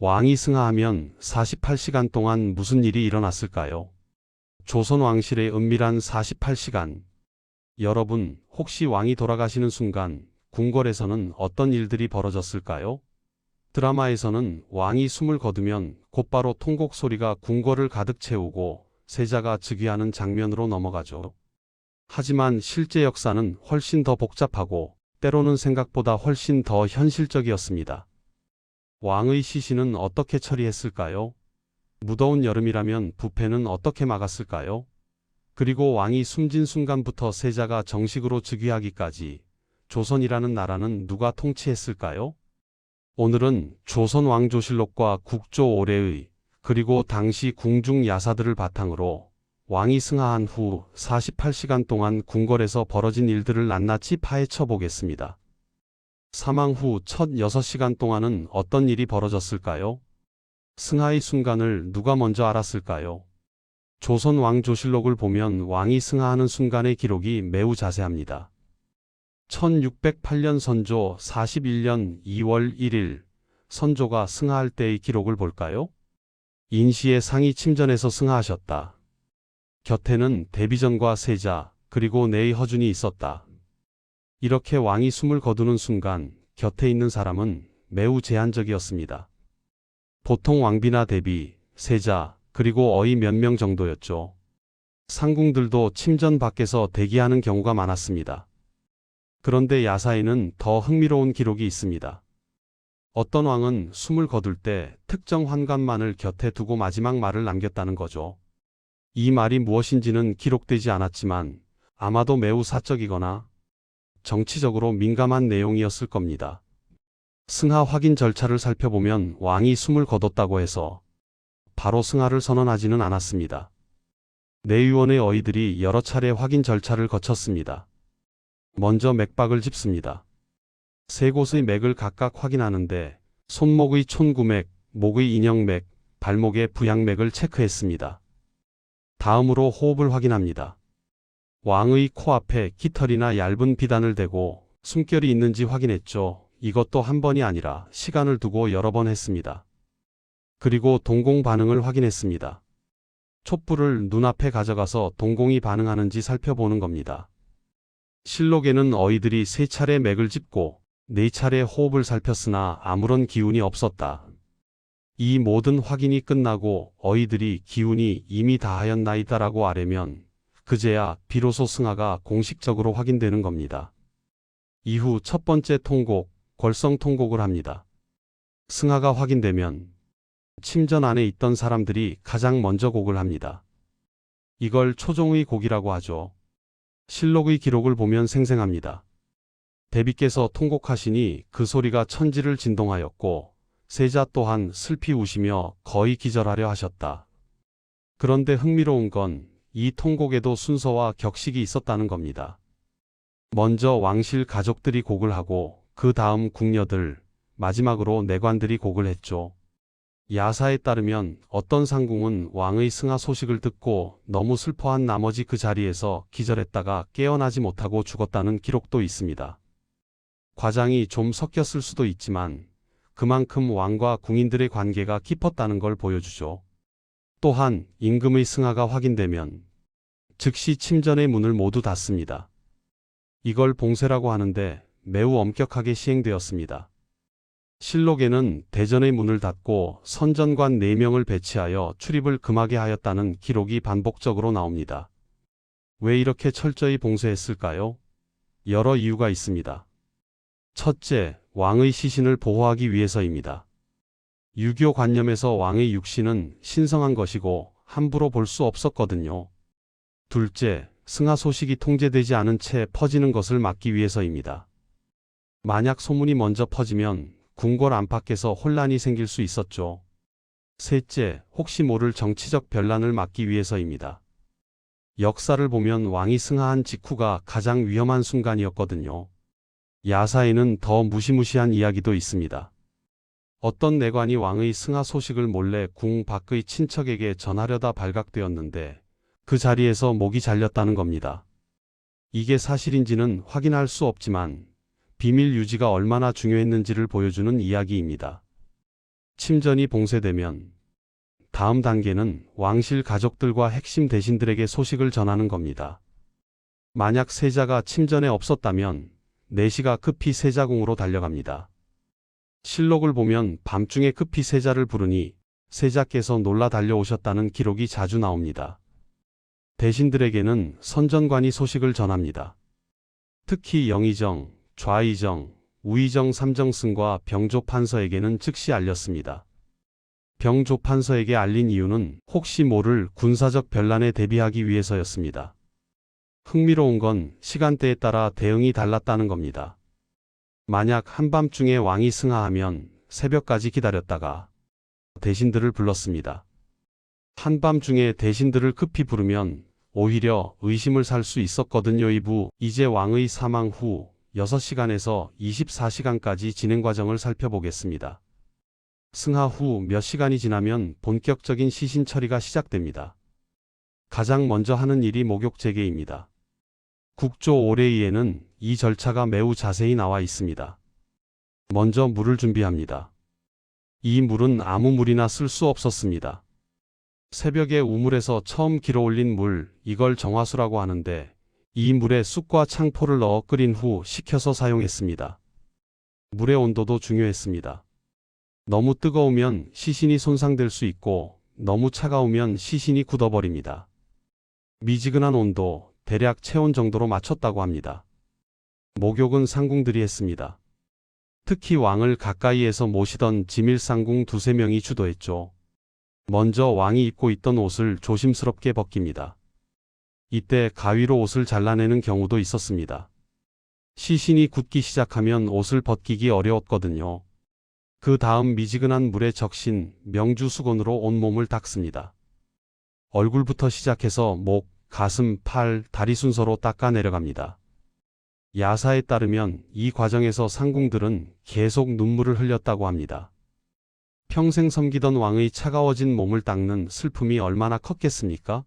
왕이 승하하면 48시간 동안 무슨 일이 일어났을까요? 조선 왕실의 은밀한 48시간. 여러분, 혹시 왕이 돌아가시는 순간 궁궐에서는 어떤 일들이 벌어졌을까요? 드라마에서는 왕이 숨을 거두면 곧바로 통곡 소리가 궁궐을 가득 채우고 세자가 즉위하는 장면으로 넘어가죠. 하지만 실제 역사는 훨씬 더 복잡하고 때로는 생각보다 훨씬 더 현실적이었습니다. 왕의 시신은 어떻게 처리했을까요? 무더운 여름이라면 부패는 어떻게 막았을까요? 그리고 왕이 숨진 순간부터 세자가 정식으로 즉위하기까지 조선이라는 나라는 누가 통치했을까요? 오늘은 조선 왕조실록과 국조 올해의 그리고 당시 궁중 야사들을 바탕으로 왕이 승하한 후 48시간 동안 궁궐에서 벌어진 일들을 낱낱이 파헤쳐 보겠습니다. 사망 후 첫 6시간 동안은 어떤 일이 벌어졌을까요? 승하의 순간을 누가 먼저 알았을까요? 조선 왕조실록을 보면 왕이 승하하는 순간의 기록이 매우 자세합니다. 1608년 선조 41년 2월 1일 선조가 승하할 때의 기록을 볼까요? 인시의 상이 침전해서 승하하셨다. 곁에는 대비전과 세자 그리고 내의 허준이 있었다. 이렇게 왕이 숨을 거두는 순간 곁에 있는 사람은 매우 제한적이었습니다. 보통 왕비나 대비, 세자, 그리고 어이 몇 명 정도였죠. 상궁들도 침전 밖에서 대기하는 경우가 많았습니다. 그런데 야사에는 더 흥미로운 기록이 있습니다. 어떤 왕은 숨을 거둘 때 특정 환관만을 곁에 두고 마지막 말을 남겼다는 거죠. 이 말이 무엇인지는 기록되지 않았지만 아마도 매우 사적이거나 정치적으로 민감한 내용이었을 겁니다. 승하 확인 절차를 살펴보면 왕이 숨을 거뒀다고 해서 바로 승하를 선언하지는 않았습니다. 내의원의 어이들이 여러 차례 확인 절차를 거쳤습니다. 먼저 맥박을 짚습니다. 세 곳의 맥을 각각 확인하는데 손목의 촌구맥, 목의 인형맥, 발목의 부양맥을 체크했습니다. 다음으로 호흡을 확인합니다. 왕의 코앞에 깃털이나 얇은 비단을 대고 숨결이 있는지 확인했죠. 이것도 한 번이 아니라 시간을 두고 여러 번 했습니다. 그리고 동공 반응을 확인했습니다. 촛불을 눈앞에 가져가서 동공이 반응하는지 살펴보는 겁니다. 실록에는 어이들이 3차례 맥을 짚고 4차례 호흡을 살폈으나 아무런 기운이 없었다. 이 모든 확인이 끝나고 어이들이 기운이 이미 다하였나이다라고 아뢰면 그제야 비로소 승하가 공식적으로 확인되는 겁니다. 이후 첫 번째 통곡, 걸성 통곡을 합니다. 승하가 확인되면 침전 안에 있던 사람들이 가장 먼저 곡을 합니다. 이걸 초종의 곡이라고 하죠. 실록의 기록을 보면 생생합니다. 대비께서 통곡하시니 그 소리가 천지를 진동하였고 세자 또한 슬피 우시며 거의 기절하려 하셨다. 그런데 흥미로운 건 이 통곡에도 순서와 격식이 있었다는 겁니다. 먼저 왕실 가족들이 곡을 하고 그 다음 궁녀들, 마지막으로 내관들이 곡을 했죠. 야사에 따르면 어떤 상궁은 왕의 승하 소식을 듣고 너무 슬퍼한 나머지 그 자리에서 기절했다가 깨어나지 못하고 죽었다는 기록도 있습니다. 과장이 좀 섞였을 수도 있지만 그만큼 왕과 궁인들의 관계가 깊었다는 걸 보여주죠. 또한 임금의 승하가 확인되면 즉시 침전의 문을 모두 닫습니다. 이걸 봉쇄라고 하는데 매우 엄격하게 시행되었습니다. 실록에는 대전의 문을 닫고 선전관 4명을 배치하여 출입을 금하게 하였다는 기록이 반복적으로 나옵니다. 왜 이렇게 철저히 봉쇄했을까요? 여러 이유가 있습니다. 첫째, 왕의 시신을 보호하기 위해서입니다. 유교 관념에서 왕의 육신은 신성한 것이고 함부로 볼 수 없었거든요. 둘째, 승하 소식이 통제되지 않은 채 퍼지는 것을 막기 위해서입니다. 만약 소문이 먼저 퍼지면 궁궐 안팎에서 혼란이 생길 수 있었죠. 셋째, 혹시 모를 정치적 변란을 막기 위해서입니다. 역사를 보면 왕이 승하한 직후가 가장 위험한 순간이었거든요. 야사에는 더 무시무시한 이야기도 있습니다. 어떤 내관이 왕의 승하 소식을 몰래 궁 밖의 친척에게 전하려다 발각되었는데 그 자리에서 목이 잘렸다는 겁니다. 이게 사실인지는 확인할 수 없지만 비밀 유지가 얼마나 중요했는지를 보여주는 이야기입니다. 침전이 봉쇄되면 다음 단계는 왕실 가족들과 핵심 대신들에게 소식을 전하는 겁니다. 만약 세자가 침전에 없었다면 내시가 급히 세자궁으로 달려갑니다. 실록을 보면 밤중에 급히 세자를 부르니 세자께서 놀라 달려오셨다는 기록이 자주 나옵니다. 대신들에게는 선전관이 소식을 전합니다. 특히 영의정, 좌의정, 우의정 삼정승과 병조판서에게는 즉시 알렸습니다. 병조판서에게 알린 이유는 혹시 모를 군사적 변란에 대비하기 위해서였습니다. 흥미로운 건 시간대에 따라 대응이 달랐다는 겁니다. 만약 한밤중에 왕이 승하하면 새벽까지 기다렸다가 대신들을 불렀습니다. 한밤중에 대신들을 급히 부르면 오히려 의심을 살 수 있었거든요. 2부 이제 왕의 사망 후 6시간에서 24시간까지 진행 과정을 살펴보겠습니다. 승하 후 몇 시간이 지나면 본격적인 시신 처리가 시작됩니다. 가장 먼저 하는 일이 목욕 재개입니다. 국조 오레이에는 이 절차가 매우 자세히 나와 있습니다. 먼저 물을 준비합니다. 이 물은 아무 물이나 쓸 수 없었습니다. 새벽에 우물에서 처음 길어올린 물, 이걸 정화수라고 하는데 이 물에 쑥과 창포를 넣어 끓인 후 식혀서 사용했습니다. 물의 온도도 중요했습니다. 너무 뜨거우면 시신이 손상될 수 있고 너무 차가우면 시신이 굳어버립니다. 미지근한 온도, 대략 체온 정도로 맞췄다고 합니다. 목욕은 상궁들이 했습니다. 특히 왕을 가까이에서 모시던 지밀상궁 2~3명이 주도했죠. 먼저 왕이 입고 있던 옷을 조심스럽게 벗깁니다. 이때 가위로 옷을 잘라내는 경우도 있었습니다. 시신이 굳기 시작하면 옷을 벗기기 어려웠거든요. 그 다음 미지근한 물에 적신 명주 수건으로 온몸을 닦습니다. 얼굴부터 시작해서 목, 가슴, 팔, 다리 순서로 닦아 내려갑니다. 야사에 따르면 이 과정에서 상궁들은 계속 눈물을 흘렸다고 합니다. 평생 섬기던 왕의 차가워진 몸을 닦는 슬픔이 얼마나 컸겠습니까?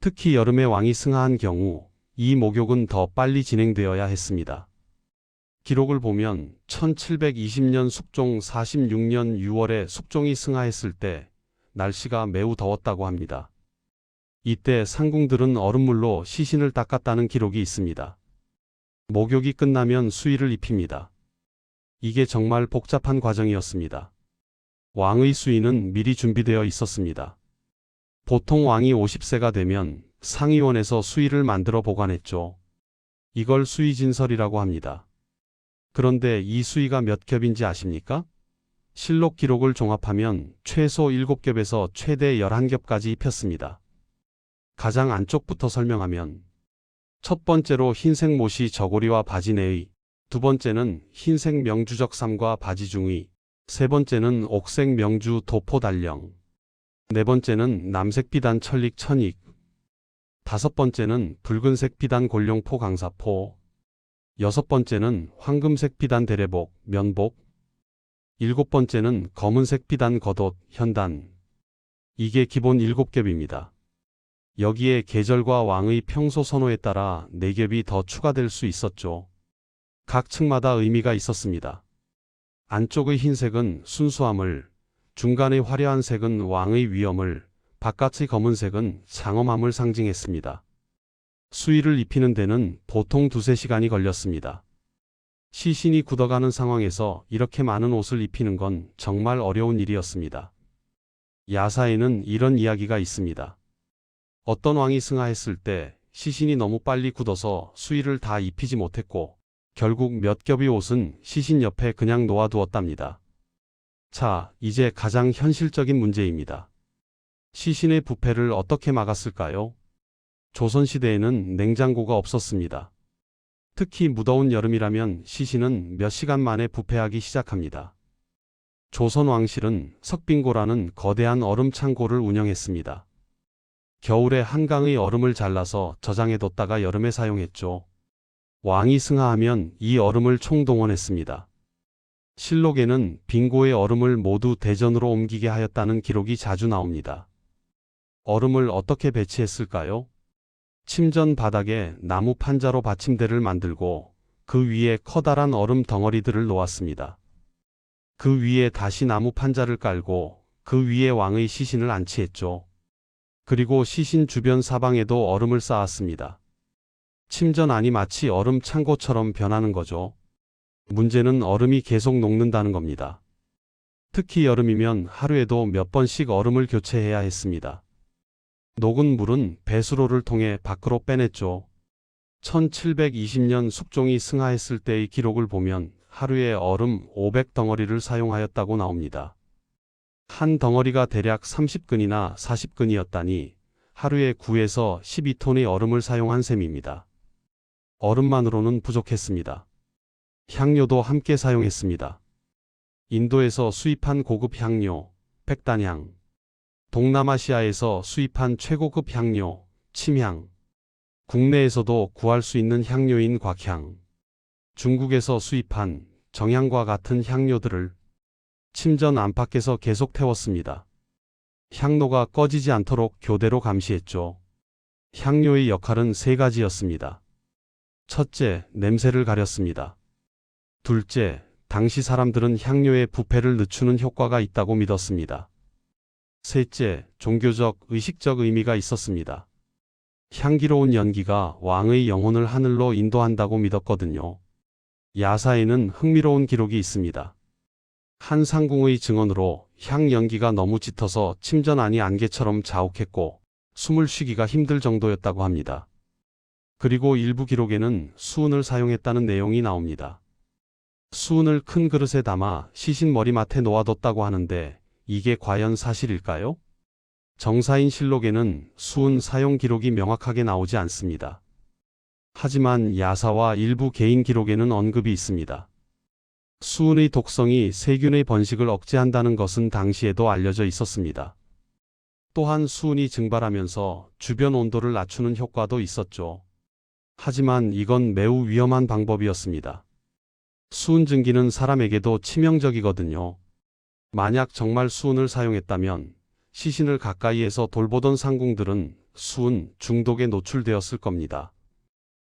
특히 여름에 왕이 승하한 경우 이 목욕은 더 빨리 진행되어야 했습니다. 기록을 보면 1720년 숙종 46년 6월에 숙종이 승하했을 때 날씨가 매우 더웠다고 합니다. 이때 상궁들은 얼음물로 시신을 닦았다는 기록이 있습니다. 목욕이 끝나면 수의를 입힙니다. 이게 정말 복잡한 과정이었습니다. 왕의 수의는 미리 준비되어 있었습니다. 보통 왕이 50세가 되면 상의원에서 수의를 만들어 보관했죠. 이걸 수의진설이라고 합니다. 그런데 이 수의가 몇 겹인지 아십니까? 실록 기록을 종합하면 최소 7겹에서 최대 11겹까지 입혔습니다. 가장 안쪽부터 설명하면 첫 번째로 흰색 못이 저고리와 바지 내의, 두 번째는 흰색 명주적 삼과 바지 중의, 세 번째는 옥색 명주 도포 달령, 네 번째는 남색 비단 천릭 천익, 다섯 번째는 붉은색 비단 골룡포 강사포, 여섯 번째는 황금색 비단 대례복 면복, 일곱 번째는 검은색 비단 겉옷 현단. 이게 기본 7겹입니다. 여기에 계절과 왕의 평소 선호에 따라 4겹이 더 추가될 수 있었죠. 각 층마다 의미가 있었습니다. 안쪽의 흰색은 순수함을, 중간의 화려한 색은 왕의 위엄을, 바깥의 검은색은 장엄함을 상징했습니다. 수의를 입히는 데는 보통 2~3시간이 걸렸습니다. 시신이 굳어가는 상황에서 이렇게 많은 옷을 입히는 건 정말 어려운 일이었습니다. 야사에는 이런 이야기가 있습니다. 어떤 왕이 승하했을 때 시신이 너무 빨리 굳어서 수의를 다 입히지 못했고 결국 몇 겹의 옷은 시신 옆에 그냥 놓아두었답니다. 자, 이제 가장 현실적인 문제입니다. 시신의 부패를 어떻게 막았을까요? 조선시대에는 냉장고가 없었습니다. 특히 무더운 여름이라면 시신은 몇 시간 만에 부패하기 시작합니다. 조선 왕실은 석빙고라는 거대한 얼음 창고를 운영했습니다. 겨울에 한강의 얼음을 잘라서 저장해뒀다가 여름에 사용했죠. 왕이 승하하면 이 얼음을 총동원했습니다. 실록에는 빙고의 얼음을 모두 대전으로 옮기게 하였다는 기록이 자주 나옵니다. 얼음을 어떻게 배치했을까요? 침전 바닥에 나무 판자로 받침대를 만들고 그 위에 커다란 얼음 덩어리들을 놓았습니다. 그 위에 다시 나무 판자를 깔고 그 위에 왕의 시신을 안치했죠. 그리고 시신 주변 사방에도 얼음을 쌓았습니다. 침전 안이 마치 얼음 창고처럼 변하는 거죠. 문제는 얼음이 계속 녹는다는 겁니다. 특히 여름이면 하루에도 몇 번씩 얼음을 교체해야 했습니다. 녹은 물은 배수로를 통해 밖으로 빼냈죠. 1720년 숙종이 승하했을 때의 기록을 보면 하루에 얼음 500덩어리를 사용하였다고 나옵니다. 한 덩어리가 대략 30근이나 40근이었다니 하루에 9에서 12톤의 얼음을 사용한 셈입니다. 얼음만으로는 부족했습니다. 향료도 함께 사용했습니다. 인도에서 수입한 고급 향료, 백단향, 동남아시아에서 수입한 최고급 향료, 침향, 국내에서도 구할 수 있는 향료인 곽향, 중국에서 수입한 정향과 같은 향료들을 침전 안팎에서 계속 태웠습니다. 향로가 꺼지지 않도록 교대로 감시했죠. 향료의 역할은 세 가지였습니다. 첫째, 냄새를 가렸습니다. 둘째, 당시 사람들은 향료의 부패를 늦추는 효과가 있다고 믿었습니다. 셋째, 종교적, 의식적 의미가 있었습니다. 향기로운 연기가 왕의 영혼을 하늘로 인도한다고 믿었거든요. 야사에는 흥미로운 기록이 있습니다. 한 상궁의 증언으로 향 연기가 너무 짙어서 침전 안이 안개처럼 자욱했고 숨을 쉬기가 힘들 정도였다고 합니다. 그리고 일부 기록에는 수은을 사용했다는 내용이 나옵니다. 수은을 큰 그릇에 담아 시신 머리맡에 놓아뒀다고 하는데 이게 과연 사실일까요? 정사인 실록에는 수은 사용 기록이 명확하게 나오지 않습니다. 하지만 야사와 일부 개인 기록에는 언급이 있습니다. 수은의 독성이 세균의 번식을 억제한다는 것은 당시에도 알려져 있었습니다. 또한 수은이 증발하면서 주변 온도를 낮추는 효과도 있었죠. 하지만 이건 매우 위험한 방법이었습니다. 수은 증기는 사람에게도 치명적이거든요. 만약 정말 수은을 사용했다면 시신을 가까이에서 돌보던 상궁들은 수은 중독에 노출되었을 겁니다.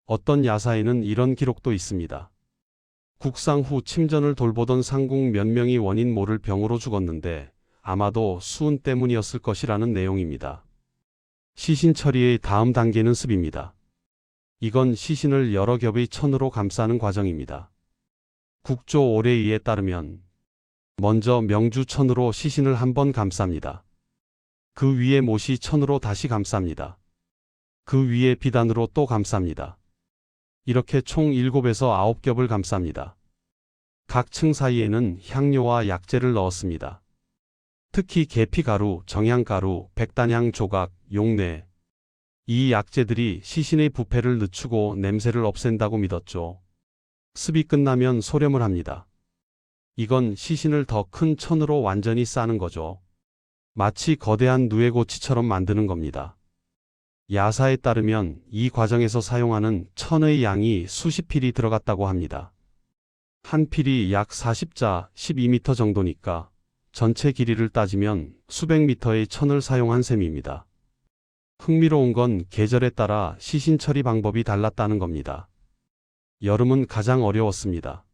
어떤 야사에는 이런 기록도 있습니다. 국상 후 침전을 돌보던 상궁 몇 명이 원인 모를 병으로 죽었는데 아마도 수은 때문이었을 것이라는 내용입니다. 시신 처리의 다음 단계는 습입니다. 이건 시신을 여러 겹의 천으로 감싸는 과정입니다. 국조 오레이에 따르면 먼저 명주천으로 시신을 한번 감쌉니다. 그 위에 못이 천으로 다시 감쌉니다. 그 위에 비단으로 또 감쌉니다. 이렇게 총 7에서 9겹을 감쌉니다. 각 층 사이에는 향료와 약재를 넣었습니다. 특히 계피가루, 정향가루, 백단향 조각, 용내. 이 약재들이 시신의 부패를 늦추고 냄새를 없앤다고 믿었죠. 습이 끝나면 소렴을 합니다. 이건 시신을 더 큰 천으로 완전히 싸는 거죠. 마치 거대한 누에고치처럼 만드는 겁니다. 야사에 따르면 이 과정에서 사용하는 천의 양이 수십 필이 들어갔다고 합니다. 한 필이 약 40자, 12m 정도니까 전체 길이를 따지면 수백 미터의 천을 사용한 셈입니다. 흥미로운 건 계절에 따라 시신 처리 방법이 달랐다는 겁니다. 여름은 가장 어려웠습니다.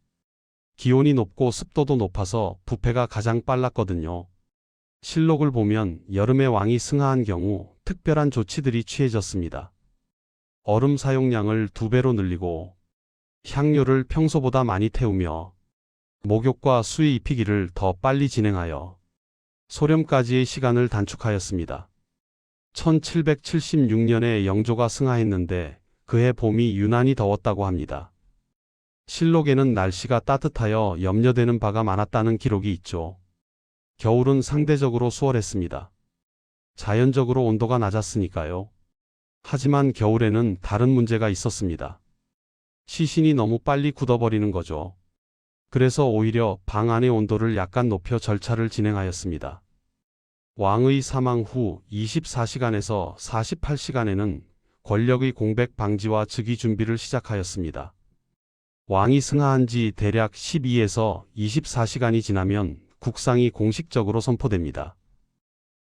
기온이 높고 습도도 높아서 부패가 가장 빨랐거든요. 실록을 보면 여름에 왕이 승하한 경우 특별한 조치들이 취해졌습니다. 얼음 사용량을 2배로 늘리고 향료를 평소보다 많이 태우며 목욕과 수의 입히기를 더 빨리 진행하여 소렴까지의 시간을 단축하였습니다. 1776년에 영조가 승하했는데 그해 봄이 유난히 더웠다고 합니다. 실록에는 날씨가 따뜻하여 염려되는 바가 많았다는 기록이 있죠. 겨울은 상대적으로 수월했습니다. 자연적으로 온도가 낮았으니까요. 하지만 겨울에는 다른 문제가 있었습니다. 시신이 너무 빨리 굳어버리는 거죠. 그래서 오히려 방 안의 온도를 약간 높여 절차를 진행하였습니다. 왕의 사망 후 24시간에서 48시간에는 권력의 공백 방지와 즉위 준비를 시작하였습니다. 왕이 승하한 지 대략 12에서 24시간이 지나면 국상이 공식적으로 선포됩니다.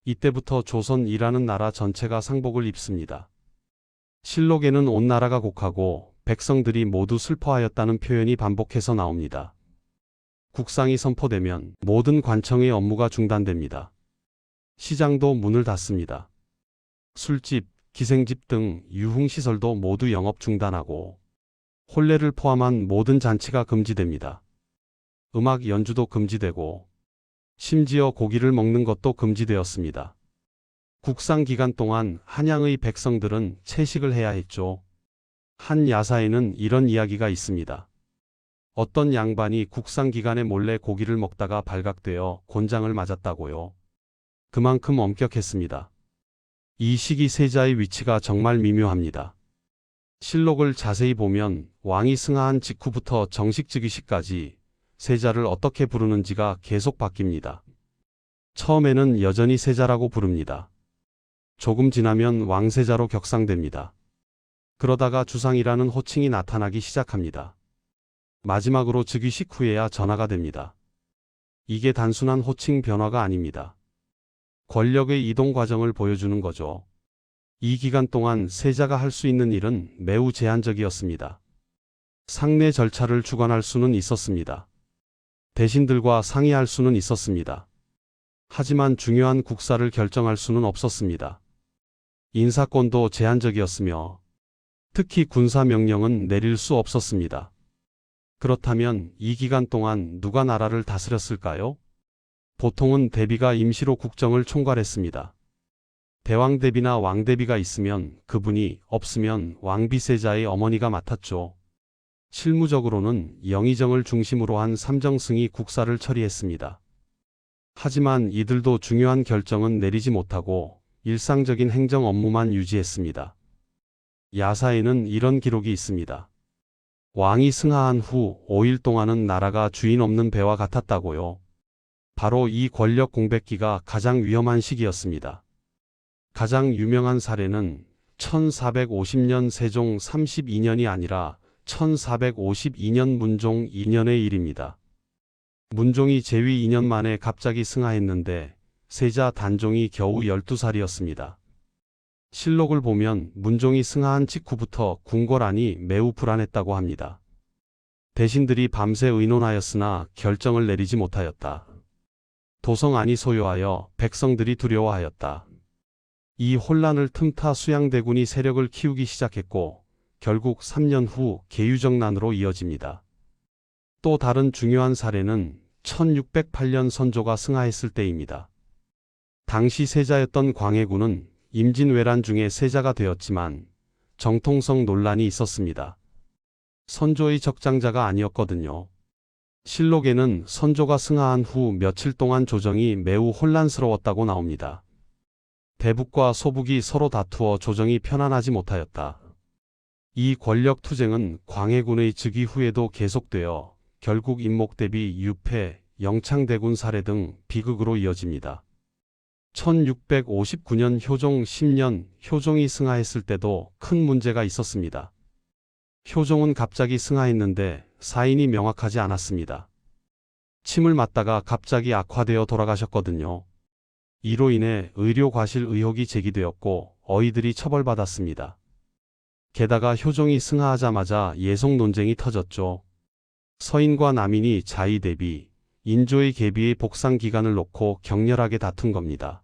이때부터 조선이라는 나라 전체가 상복을 입습니다. 실록에는 온 나라가 곡하고 백성들이 모두 슬퍼하였다는 표현이 반복해서 나옵니다. 국상이 선포되면 모든 관청의 업무가 중단됩니다. 시장도 문을 닫습니다. 술집, 기생집 등 유흥시설도 모두 영업 중단하고 혼례를 포함한 모든 잔치가 금지됩니다. 음악 연주도 금지되고 심지어 고기를 먹는 것도 금지되었습니다. 국상 기간 동안 한양의 백성들은 채식을 해야 했죠. 한 야사에는 이런 이야기가 있습니다. 어떤 양반이 국상 기간에 몰래 고기를 먹다가 발각되어 곤장을 맞았다고요. 그만큼 엄격했습니다. 이 시기 세자의 위치가 정말 미묘합니다. 실록을 자세히 보면 왕이 승하한 직후부터 정식 즉위식까지 세자를 어떻게 부르는지가 계속 바뀝니다. 처음에는 여전히 세자라고 부릅니다. 조금 지나면 왕세자로 격상됩니다. 그러다가 주상이라는 호칭이 나타나기 시작합니다. 마지막으로 즉위식 후에야 전하가 됩니다. 이게 단순한 호칭 변화가 아닙니다. 권력의 이동 과정을 보여주는 거죠. 이 기간 동안 세자가 할 수 있는 일은 매우 제한적이었습니다. 상례 절차를 주관할 수는 있었습니다. 대신들과 상의할 수는 있었습니다. 하지만 중요한 국사를 결정할 수는 없었습니다. 인사권도 제한적이었으며 특히 군사명령은 내릴 수 없었습니다. 그렇다면 이 기간 동안 누가 나라를 다스렸을까요? 보통은 대비가 임시로 국정을 총괄했습니다. 대왕대비나 왕대비가 있으면 그분이, 없으면 왕비세자의 어머니가 맡았죠. 실무적으로는 영의정을 중심으로 한 삼정승이 국사를 처리했습니다. 하지만 이들도 중요한 결정은 내리지 못하고 일상적인 행정 업무만 유지했습니다. 야사에는 이런 기록이 있습니다. 왕이 승하한 후 5일 동안은 나라가 주인 없는 배와 같았다고요. 바로 이 권력 공백기가 가장 위험한 시기였습니다. 가장 유명한 사례는 1450년 세종 32년이 아니라 1452년 문종 2년의 일입니다. 문종이 재위 2년 만에 갑자기 승하했는데 세자 단종이 겨우 12살이었습니다. 실록을 보면 문종이 승하한 직후부터 궁궐안이 매우 불안했다고 합니다. 대신들이 밤새 의논하였으나 결정을 내리지 못하였다. 도성안이 소요하여 백성들이 두려워하였다. 이 혼란을 틈타 수양대군이 세력을 키우기 시작했고 결국 3년 후 계유정난으로 이어집니다. 또 다른 중요한 사례는 1608년 선조가 승하했을 때입니다. 당시 세자였던 광해군은 임진왜란 중에 세자가 되었지만 정통성 논란이 있었습니다. 선조의 적장자가 아니었거든요. 실록에는 선조가 승하한 후 며칠 동안 조정이 매우 혼란스러웠다고 나옵니다. 대북과 소북이 서로 다투어 조정이 편안하지 못하였다. 이 권력 투쟁은 광해군의 즉위 후에도 계속되어 결국 임목대비 유패, 영창대군 사례 등 비극으로 이어집니다. 1659년 효종 10년 효종이 승하했을 때도 큰 문제가 있었습니다. 효종은 갑자기 승하했는데 사인이 명확하지 않았습니다. 침을 맞다가 갑자기 악화되어 돌아가셨거든요. 이로 인해 의료과실 의혹이 제기되었고 어이들이 처벌받았습니다. 게다가 효종이 승하하자마자 예속 논쟁이 터졌죠. 서인과 남인이 자의 대비, 인조의 계비의 복상 기간을 놓고 격렬하게 다툰 겁니다.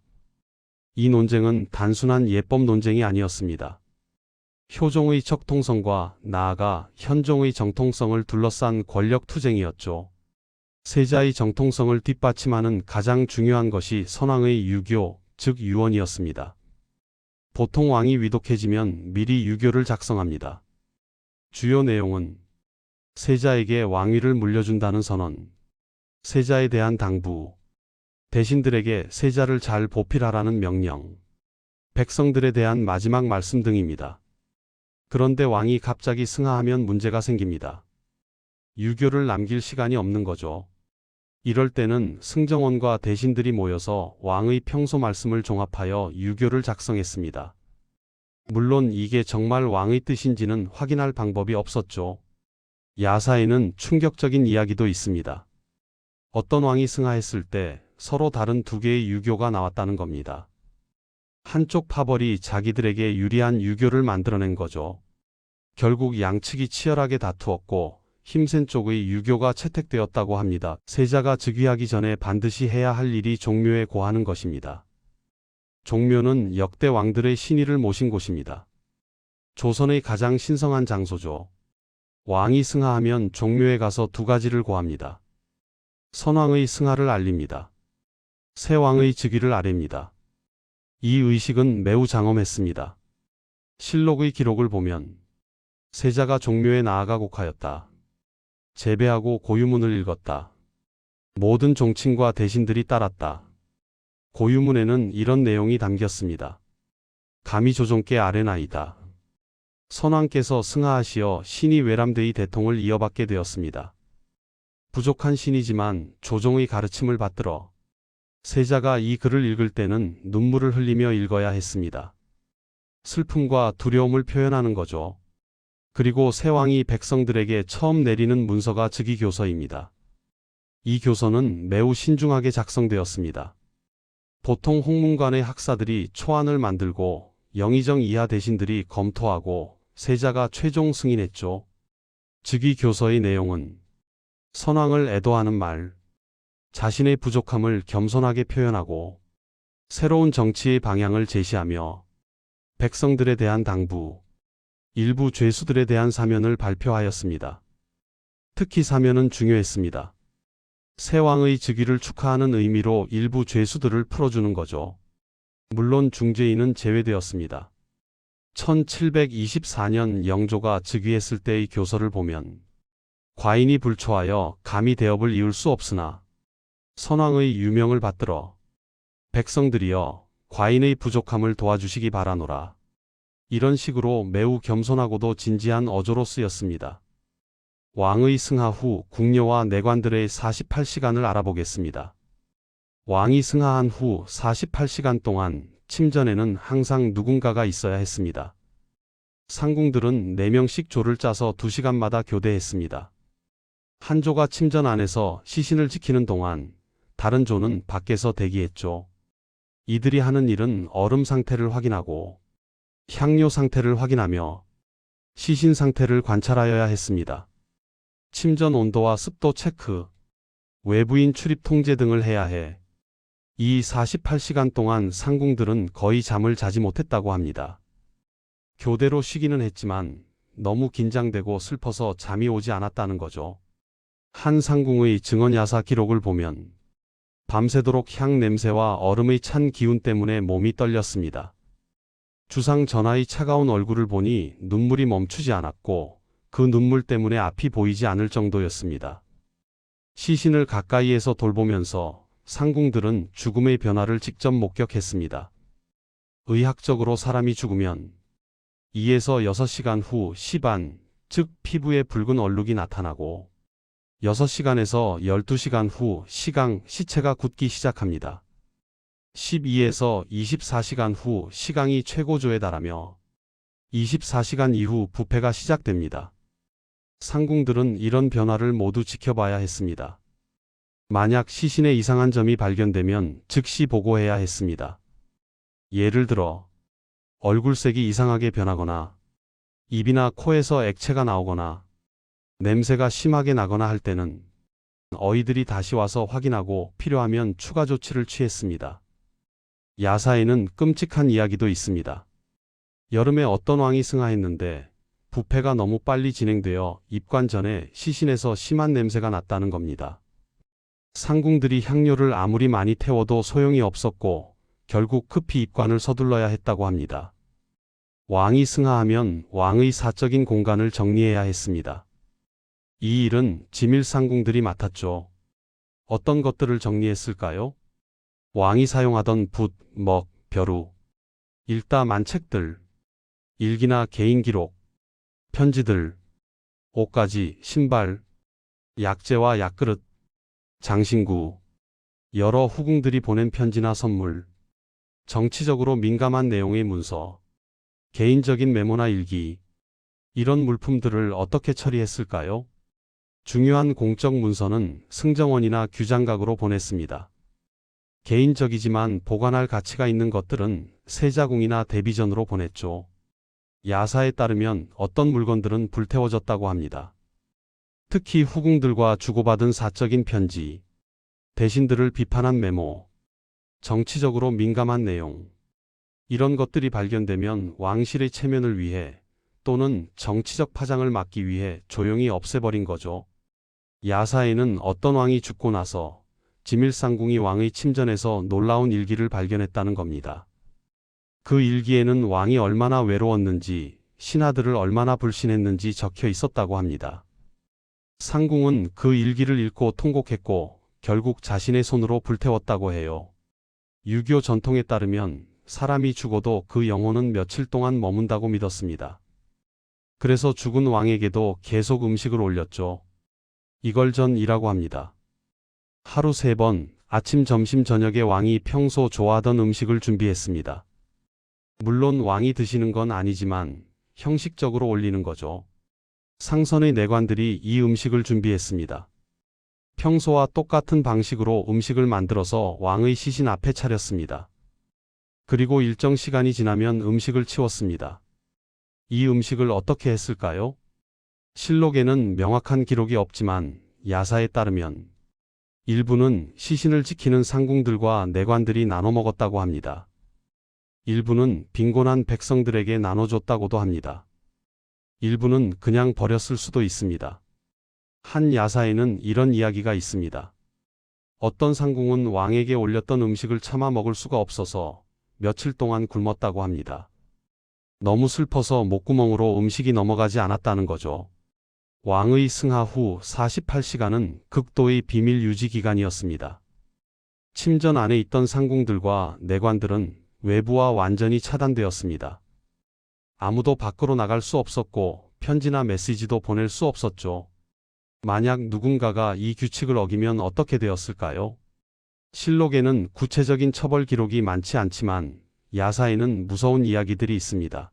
이 논쟁은 단순한 예법 논쟁이 아니었습니다. 효종의 척통성과 나아가 현종의 정통성을 둘러싼 권력 투쟁이었죠. 세자의 정통성을 뒷받침하는 가장 중요한 것이 선왕의 유교, 즉 유언이었습니다. 보통 왕이 위독해지면 미리 유교를 작성합니다. 주요 내용은 세자에게 왕위를 물려준다는 선언, 세자에 대한 당부, 대신들에게 세자를 잘 보필하라는 명령, 백성들에 대한 마지막 말씀 등입니다. 그런데 왕이 갑자기 승하하면 문제가 생깁니다. 유교를 남길 시간이 없는 거죠. 이럴 때는 승정원과 대신들이 모여서 왕의 평소 말씀을 종합하여 유교를 작성했습니다. 물론 이게 정말 왕의 뜻인지는 확인할 방법이 없었죠. 야사에는 충격적인 이야기도 있습니다. 어떤 왕이 승하했을 때 서로 다른 두 개의 유교가 나왔다는 겁니다. 한쪽 파벌이 자기들에게 유리한 유교를 만들어낸 거죠. 결국 양측이 치열하게 다투었고 힘센 쪽의 유교가 채택되었다고 합니다. 세자가 즉위하기 전에 반드시 해야 할 일이 종묘에 고하는 것입니다. 종묘는 역대 왕들의 신의를 모신 곳입니다. 조선의 가장 신성한 장소죠. 왕이 승하하면 종묘에 가서 두 가지를 고합니다. 선왕의 승하를 알립니다. 새왕의 즉위를 아뢰입니다. 이 의식은 매우 장엄했습니다. 실록의 기록을 보면 세자가 종묘에 나아가 곡하였다. 제배하고 고유문을 읽었다. 모든 종친과 대신들이 따랐다. 고유문에는 이런 내용이 담겼습니다. 감히 조종께 아뢰나이다. 선왕께서 승하하시어 신이 외람되이 대통을 이어받게 되었습니다. 부족한 신이지만 조종의 가르침을 받들어 세자가 이 글을 읽을 때는 눈물을 흘리며 읽어야 했습니다. 슬픔과 두려움을 표현하는 거죠. 그리고 새왕이 백성들에게 처음 내리는 문서가 즉위교서입니다. 이 교서는 매우 신중하게 작성되었습니다. 보통 홍문관의 학사들이 초안을 만들고 영의정 이하 대신들이 검토하고 세자가 최종 승인했죠. 즉위교서의 내용은 선왕을 애도하는 말, 자신의 부족함을 겸손하게 표현하고 새로운 정치의 방향을 제시하며 백성들에 대한 당부, 일부 죄수들에 대한 사면을 발표하였습니다. 특히 사면은 중요했습니다. 새 왕의 즉위를 축하하는 의미로 일부 죄수들을 풀어주는 거죠. 물론 중죄인은 제외되었습니다. 1724년 영조가 즉위했을 때의 교서를 보면 과인이 불초하여 감히 대업을 이을 수 없으나 선왕의 유명을 받들어 백성들이여 과인의 부족함을 도와주시기 바라노라. 이런 식으로 매우 겸손하고도 진지한 어조로 쓰였습니다. 왕의 승하 후 궁녀와 내관들의 48시간을 알아보겠습니다. 왕이 승하한 후 48시간 동안 침전에는 항상 누군가가 있어야 했습니다. 상궁들은 4명씩 조를 짜서 2시간마다 교대했습니다. 한 조가 침전 안에서 시신을 지키는 동안 다른 조는 밖에서 대기했죠. 이들이 하는 일은 얼음 상태를 확인하고 향료 상태를 확인하며 시신 상태를 관찰하여야 했습니다. 침전 온도와 습도 체크, 외부인 출입 통제 등을 해야 해 이 48시간 동안 상궁들은 거의 잠을 자지 못했다고 합니다. 교대로 쉬기는 했지만 너무 긴장되고 슬퍼서 잠이 오지 않았다는 거죠. 한 상궁의 증언야사 기록을 보면 밤새도록 향 냄새와 얼음의 찬 기운 때문에 몸이 떨렸습니다. 주상 전하의 차가운 얼굴을 보니 눈물이 멈추지 않았고 그 눈물 때문에 앞이 보이지 않을 정도였습니다. 시신을 가까이에서 돌보면서 상궁들은 죽음의 변화를 직접 목격했습니다. 의학적으로 사람이 죽으면 2에서 6시간 후 시반, 즉 피부에 붉은 얼룩이 나타나고 6시간에서 12시간 후 시강, 시체가 굳기 시작합니다. 12에서 24시간 후 시강이 최고조에 달하며 24시간 이후 부패가 시작됩니다. 상궁들은 이런 변화를 모두 지켜봐야 했습니다. 만약 시신에 이상한 점이 발견되면 즉시 보고해야 했습니다. 예를 들어 얼굴색이 이상하게 변하거나 입이나 코에서 액체가 나오거나 냄새가 심하게 나거나 할 때는 어이들이 다시 와서 확인하고 필요하면 추가 조치를 취했습니다. 야사에는 끔찍한 이야기도 있습니다. 여름에 어떤 왕이 승하했는데 부패가 너무 빨리 진행되어 입관 전에 시신에서 심한 냄새가 났다는 겁니다. 상궁들이 향료를 아무리 많이 태워도 소용이 없었고 결국 급히 입관을 서둘러야 했다고 합니다. 왕이 승하하면 왕의 사적인 공간을 정리해야 했습니다. 이 일은 지밀 상궁들이 맡았죠. 어떤 것들을 정리했을까요? 왕이 사용하던 붓, 먹, 벼루, 읽다 만책들, 일기나 개인 기록, 편지들, 옷가지, 신발, 약재와 약그릇, 장신구, 여러 후궁들이 보낸 편지나 선물, 정치적으로 민감한 내용의 문서, 개인적인 메모나 일기, 이런 물품들을 어떻게 처리했을까요? 중요한 공적 문서는 승정원이나 규장각으로 보냈습니다. 개인적이지만 보관할 가치가 있는 것들은 세자궁이나 대비전으로 보냈죠. 야사에 따르면 어떤 물건들은 불태워졌다고 합니다. 특히 후궁들과 주고받은 사적인 편지, 대신들을 비판한 메모, 정치적으로 민감한 내용, 이런 것들이 발견되면 왕실의 체면을 위해 또는 정치적 파장을 막기 위해 조용히 없애버린 거죠. 야사에는 어떤 왕이 죽고 나서 지밀상궁이 왕의 침전에서 놀라운 일기를 발견했다는 겁니다. 그 일기에는 왕이 얼마나 외로웠는지, 신하들을 얼마나 불신했는지 적혀 있었다고 합니다. 상궁은 그 일기를 읽고 통곡했고 결국 자신의 손으로 불태웠다고 해요. 유교 전통에 따르면 사람이 죽어도 그 영혼은 며칠 동안 머문다고 믿었습니다. 그래서 죽은 왕에게도 계속 음식을 올렸죠. 이걸 전이라고 합니다. 하루 3번, 아침, 점심, 저녁에 왕이 평소 좋아하던 음식을 준비했습니다. 물론 왕이 드시는 건 아니지만 형식적으로 올리는 거죠. 상선의 내관들이 이 음식을 준비했습니다. 평소와 똑같은 방식으로 음식을 만들어서 왕의 시신 앞에 차렸습니다. 그리고 일정 시간이 지나면 음식을 치웠습니다. 이 음식을 어떻게 했을까요? 실록에는 명확한 기록이 없지만 야사에 따르면 일부는 시신을 지키는 상궁들과 내관들이 나눠 먹었다고 합니다. 일부는 빈곤한 백성들에게 나눠줬다고도 합니다. 일부는 그냥 버렸을 수도 있습니다. 한 야사에는 이런 이야기가 있습니다. 어떤 상궁은 왕에게 올렸던 음식을 차마 먹을 수가 없어서 며칠 동안 굶었다고 합니다. 너무 슬퍼서 목구멍으로 음식이 넘어가지 않았다는 거죠. 왕의 승하 후 48시간은 극도의 비밀 유지 기간이었습니다. 침전 안에 있던 상궁들과 내관들은 외부와 완전히 차단되었습니다. 아무도 밖으로 나갈 수 없었고 편지나 메시지도 보낼 수 없었죠. 만약 누군가가 이 규칙을 어기면 어떻게 되었을까요? 실록에는 구체적인 처벌 기록이 많지 않지만 야사에는 무서운 이야기들이 있습니다.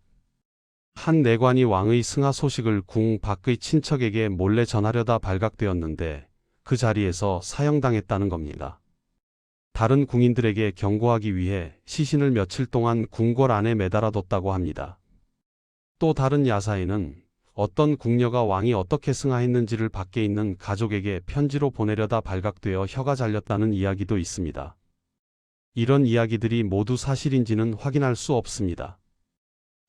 한 내관이 왕의 승하 소식을 궁 밖의 친척에게 몰래 전하려다 발각되었는데 그 자리에서 사형당했다는 겁니다. 다른 궁인들에게 경고하기 위해 시신을 며칠 동안 궁궐 안에 매달아뒀다고 합니다. 또 다른 야사에는 어떤 궁녀가 왕이 어떻게 승하했는지를 밖에 있는 가족에게 편지로 보내려다 발각되어 혀가 잘렸다는 이야기도 있습니다. 이런 이야기들이 모두 사실인지는 확인할 수 없습니다.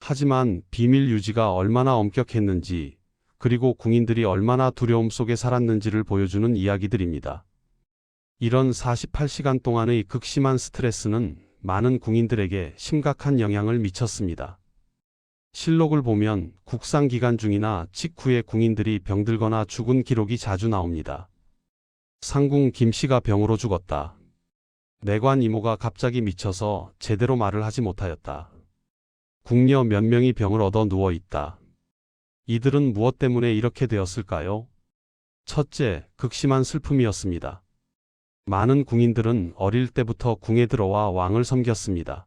하지만 비밀 유지가 얼마나 엄격했는지, 그리고 궁인들이 얼마나 두려움 속에 살았는지를 보여주는 이야기들입니다. 이런 48시간 동안의 극심한 스트레스는 많은 궁인들에게 심각한 영향을 미쳤습니다. 실록을 보면 국상 기간 중이나 직후에 궁인들이 병들거나 죽은 기록이 자주 나옵니다. 상궁 김씨가 병으로 죽었다. 내관 이모가 갑자기 미쳐서 제대로 말을 하지 못하였다. 궁녀 몇 명이 병을 얻어 누워 있다. 이들은 무엇 때문에 이렇게 되었을까요? 첫째, 극심한 슬픔이었습니다. 많은 궁인들은 어릴 때부터 궁에 들어와 왕을 섬겼습니다.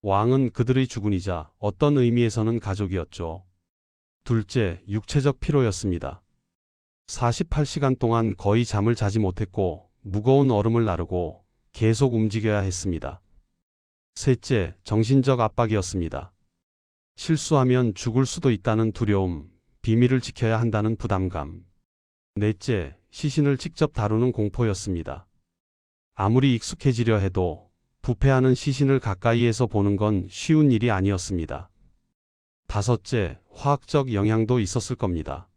왕은 그들의 주군이자 어떤 의미에서는 가족이었죠. 둘째, 육체적 피로였습니다. 48시간 동안 거의 잠을 자지 못했고 무거운 얼음을 나르고 계속 움직여야 했습니다. 셋째, 정신적 압박이었습니다. 실수하면 죽을 수도 있다는 두려움, 비밀을 지켜야 한다는 부담감. 넷째, 시신을 직접 다루는 공포였습니다. 아무리 익숙해지려 해도 부패하는 시신을 가까이에서 보는 건 쉬운 일이 아니었습니다. 다섯째, 화학적 영향도 있었을 겁니다.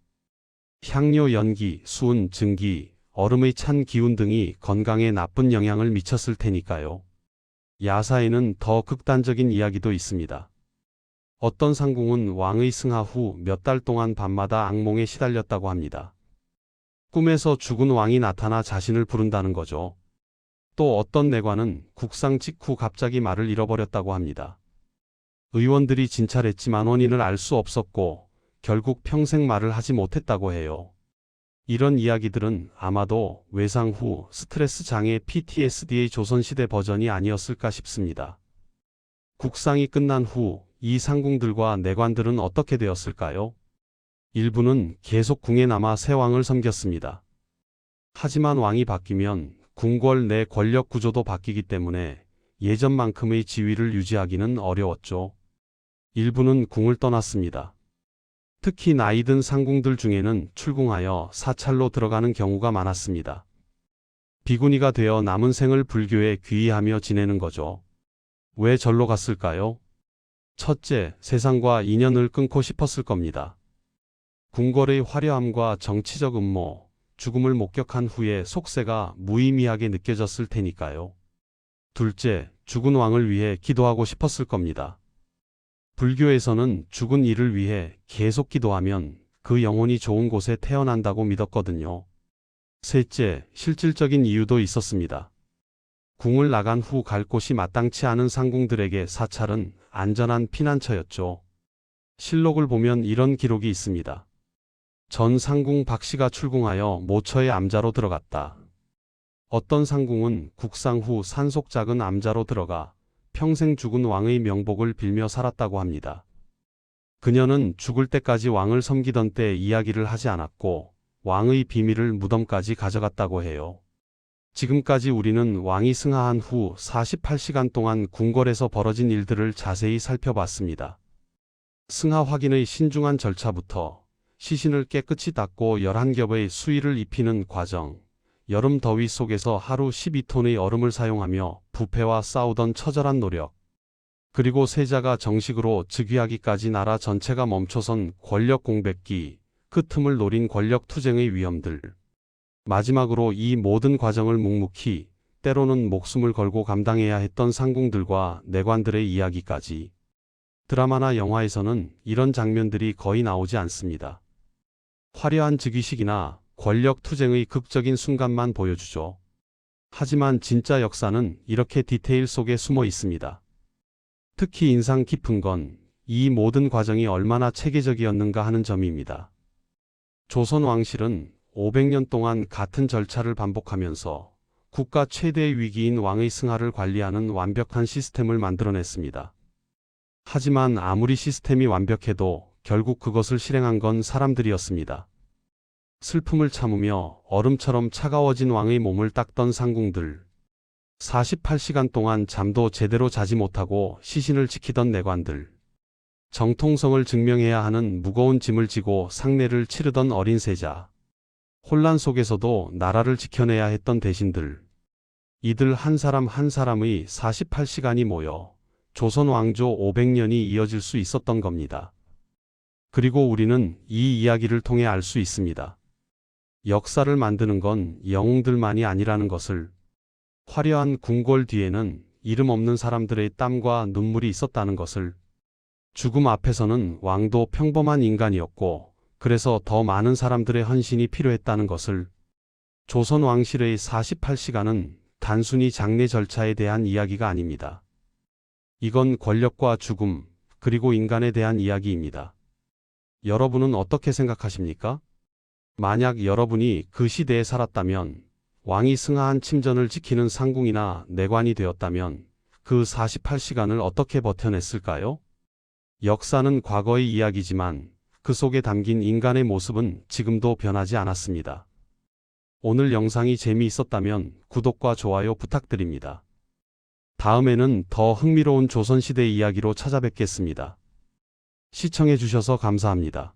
향료 연기, 수은, 증기, 얼음의 찬 기운 등이 건강에 나쁜 영향을 미쳤을 테니까요. 야사에는 더 극단적인 이야기도 있습니다. 어떤 상궁은 왕의 승하 후 몇 달 동안 밤마다 악몽에 시달렸다고 합니다. 꿈에서 죽은 왕이 나타나 자신을 부른다는 거죠. 또 어떤 내관은 국상 직후 갑자기 말을 잃어버렸다고 합니다. 의원들이 진찰했지만 원인을 알 수 없었고 결국 평생 말을 하지 못했다고 해요. 이런 이야기들은 아마도 외상 후 스트레스 장애 PTSD의 조선시대 버전이 아니었을까 싶습니다. 국상이 끝난 후 이 상궁들과 내관들은 어떻게 되었을까요? 일부는 계속 궁에 남아 새 왕을 섬겼습니다. 하지만 왕이 바뀌면 궁궐 내 권력 구조도 바뀌기 때문에 예전만큼의 지위를 유지하기는 어려웠죠. 일부는 궁을 떠났습니다. 특히 나이 든 상궁들 중에는 출궁하여 사찰로 들어가는 경우가 많았습니다. 비구니가 되어 남은 생을 불교에 귀의하며 지내는 거죠. 왜 절로 갔을까요? 첫째, 세상과 인연을 끊고 싶었을 겁니다. 궁궐의 화려함과 정치적 음모, 죽음을 목격한 후에 속세가 무의미하게 느껴졌을 테니까요. 둘째, 죽은 왕을 위해 기도하고 싶었을 겁니다. 불교에서는 죽은 이를 위해 계속 기도하면 그 영혼이 좋은 곳에 태어난다고 믿었거든요. 셋째, 실질적인 이유도 있었습니다. 궁을 나간 후 갈 곳이 마땅치 않은 상궁들에게 사찰은 안전한 피난처였죠. 실록을 보면 이런 기록이 있습니다. 전 상궁 박씨가 출궁하여 모처의 암자로 들어갔다. 어떤 상궁은 국상 후 산속 작은 암자로 들어가 평생 죽은 왕의 명복을 빌며 살았다고 합니다. 그녀는 죽을 때까지 왕을 섬기던 때 이야기를 하지 않았고 왕의 비밀을 무덤까지 가져갔다고 해요. 지금까지 우리는 왕이 승하한 후 48시간 동안 궁궐에서 벌어진 일들을 자세히 살펴봤습니다. 승하 확인의 신중한 절차부터 시신을 깨끗이 닦고 11겹의 수의를 입히는 과정, 여름 더위 속에서 하루 12톤의 얼음을 사용하며 부패와 싸우던 처절한 노력, 그리고 세자가 정식으로 즉위하기까지 나라 전체가 멈춰선 권력 공백기, 그 틈을 노린 권력 투쟁의 위험들, 마지막으로 이 모든 과정을 묵묵히 때로는 목숨을 걸고 감당해야 했던 상궁들과 내관들의 이야기까지. 드라마나 영화에서는 이런 장면들이 거의 나오지 않습니다. 화려한 즉위식이나 권력 투쟁의 극적인 순간만 보여주죠. 하지만 진짜 역사는 이렇게 디테일 속에 숨어 있습니다. 특히 인상 깊은 건 이 모든 과정이 얼마나 체계적이었는가 하는 점입니다. 조선 왕실은 500년 동안 같은 절차를 반복하면서 국가 최대의 위기인 왕의 승하를 관리하는 완벽한 시스템을 만들어냈습니다. 하지만 아무리 시스템이 완벽해도 결국 그것을 실행한 건 사람들이었습니다. 슬픔을 참으며 얼음처럼 차가워진 왕의 몸을 닦던 상궁들, 48시간 동안 잠도 제대로 자지 못하고 시신을 지키던 내관들, 정통성을 증명해야 하는 무거운 짐을 지고 상례를 치르던 어린 세자, 혼란 속에서도 나라를 지켜내야 했던 대신들, 이들 한 사람 한 사람의 48시간이 모여 조선 왕조 500년이 이어질 수 있었던 겁니다. 그리고 우리는 이 이야기를 통해 알 수 있습니다. 역사를 만드는 건 영웅들만이 아니라는 것을. 화려한 궁궐 뒤에는 이름 없는 사람들의 땀과 눈물이 있었다는 것을. 죽음 앞에서는 왕도 평범한 인간이었고 그래서 더 많은 사람들의 헌신이 필요했다는 것을. 조선 왕실의 48시간은 단순히 장례 절차에 대한 이야기가 아닙니다. 이건 권력과 죽음, 그리고 인간에 대한 이야기입니다. 여러분은 어떻게 생각하십니까? 만약 여러분이 그 시대에 살았다면, 왕이 승하한 침전을 지키는 상궁이나 내관이 되었다면 그 48시간을 어떻게 버텨냈을까요? 역사는 과거의 이야기지만 그 속에 담긴 인간의 모습은 지금도 변하지 않았습니다. 오늘 영상이 재미있었다면 구독과 좋아요 부탁드립니다. 다음에는 더 흥미로운 조선시대 이야기로 찾아뵙겠습니다. 시청해주셔서 감사합니다.